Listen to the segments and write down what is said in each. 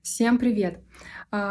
Всем привет!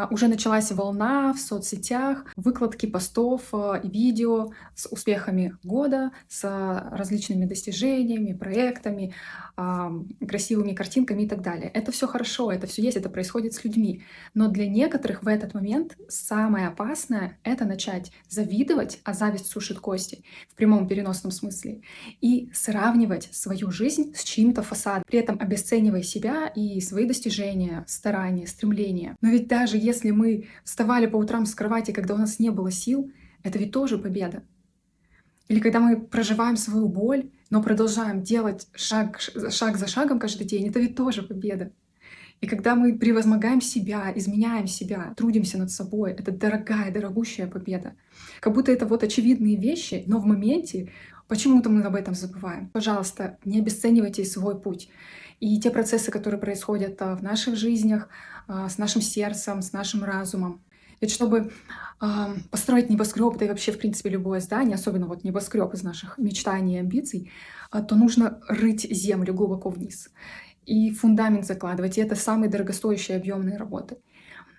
Уже началась волна в соцсетях, выкладки постов и видео с успехами года, с различными достижениями, проектами, красивыми картинками и так далее. Это все хорошо, это все есть, это происходит с людьми. Но для некоторых в этот момент самое опасное — это начать завидовать, а зависть сушит кости в прямом переносном смысле, и сравнивать свою жизнь с чьим-то фасадом, при этом обесценивая себя и свои достижения, старания, стремления. Но ведь даже если мы вставали по утрам с кровати, когда у нас не было сил, это ведь тоже победа. Или когда мы проживаем свою боль, но продолжаем делать шаг за шагом каждый день, это ведь тоже победа. И когда мы превозмогаем себя, изменяем себя, трудимся над собой, это дорогая, дорогущая победа. Как будто это вот очевидные вещи, но в моменте почему-то мы об этом забываем. Пожалуйста, не обесценивайте свой путь. И те процессы, которые происходят в наших жизнях, с нашим сердцем, с нашим разумом. Ведь чтобы построить небоскреб, да и вообще, в принципе, любое здание, особенно вот небоскреб из наших мечтаний и амбиций, то нужно рыть землю глубоко вниз и фундамент закладывать. И это самые дорогостоящие объемные работы.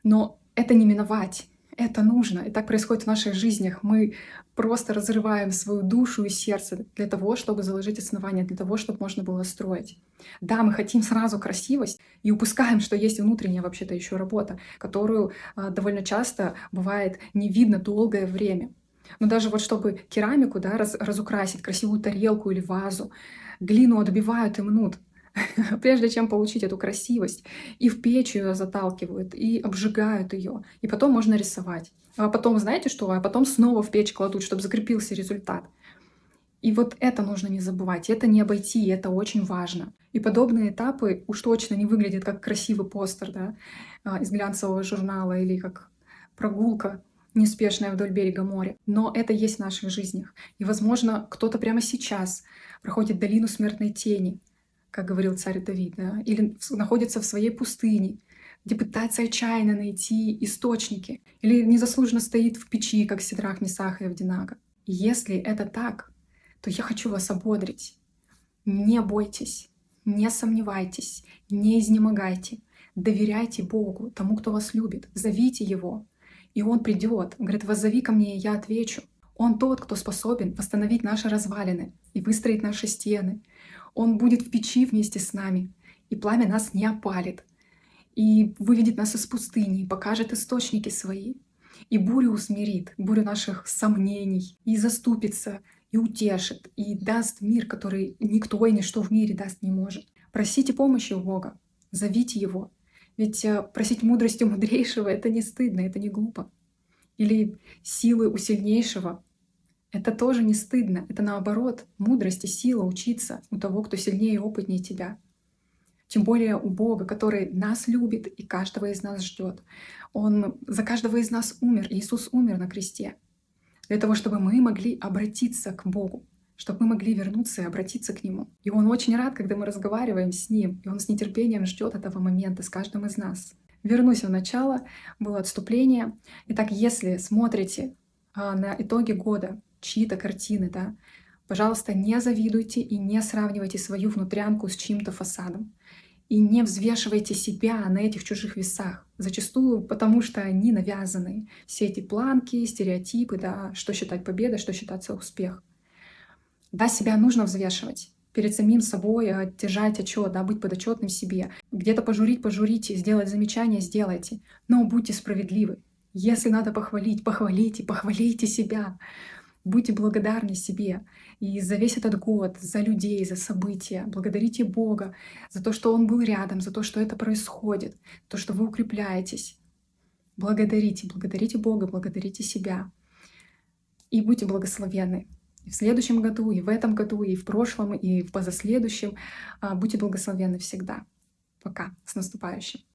Но это не миновать, это нужно. И так происходит в наших жизнях. Мы просто разрываем свою душу и сердце для того, чтобы заложить основания, для того, чтобы можно было строить. Да, мы хотим сразу красивость и упускаем, что есть внутренняя вообще-то еще работа, которую довольно часто бывает не видно долгое время. Но даже вот чтобы керамику, да, разукрасить, красивую тарелку или вазу, глину отбивают и мнут, прежде чем получить эту красивость. И в печь ее заталкивают, и обжигают ее. И потом можно рисовать. А потом, знаете что? А потом снова в печь кладут, чтобы закрепился результат. И вот это нужно не забывать, это не обойти, и это очень важно. И подобные этапы уж точно не выглядят как красивый постер, да, из глянцевого журнала или как прогулка неспешная вдоль берега моря. Но это есть в наших жизнях. И, возможно, кто-то прямо сейчас проходит долину смертной тени, как говорил царь Давид, да, или находится в своей пустыне, где пытается отчаянно найти источники, или незаслуженно стоит в печи, как Сидрах, Месах и Авдинага. И если это так, то я хочу вас ободрить. Не бойтесь, не сомневайтесь, не изнемогайте. Доверяйте Богу, тому, кто вас любит. Зовите Его, и Он придет. Говорит: «Воззови ко мне, и я отвечу». Он тот, кто способен восстановить наши развалины и выстроить наши стены. Он будет в печи вместе с нами, и пламя нас не опалит, и выведет нас из пустыни, и покажет источники свои, и бурю усмирит, бурю наших сомнений, и заступится, и утешит, и даст мир, который никто и ничто в мире даст не может. Просите помощи у Бога, зовите Его. Ведь просить мудрости у мудрейшего — это не стыдно, это не глупо. Или силы у сильнейшего — это тоже не стыдно. Это наоборот, мудрость и сила учиться у того, кто сильнее и опытнее тебя. Тем более у Бога, который нас любит и каждого из нас ждет. Он за каждого из нас умер. Иисус умер на кресте для того, чтобы мы могли обратиться к Богу, чтобы мы могли вернуться и обратиться к Нему. И Он очень рад, когда мы разговариваем с Ним, и Он с нетерпением ждет этого момента с каждым из нас. Вернусь в начало, было отступление. Итак, если смотрите на итоги года, чьи-то картины, да, пожалуйста, не завидуйте и не сравнивайте свою внутрянку с чьим-то фасадом. И не взвешивайте себя на этих чужих весах. Зачастую потому, что они навязаны. Все эти планки, стереотипы, да, что считать победой, что считаться успех. Да, себя нужно взвешивать. Перед самим собой держать отчет, да, быть подотчетным себе. Где-то пожурить — пожурите, сделать замечание — сделайте. Но будьте справедливы. Если надо похвалить — похвалите, похвалите себя. Будьте благодарны себе и за весь этот год, за людей, за события. Благодарите Бога за то, что Он был рядом, за то, что это происходит, то, что вы укрепляетесь. Благодарите, благодарите Бога, благодарите себя. И будьте благословенны. И в следующем году, и в этом году, и в прошлом, и в позаследующем. Будьте благословенны всегда. Пока. С наступающим.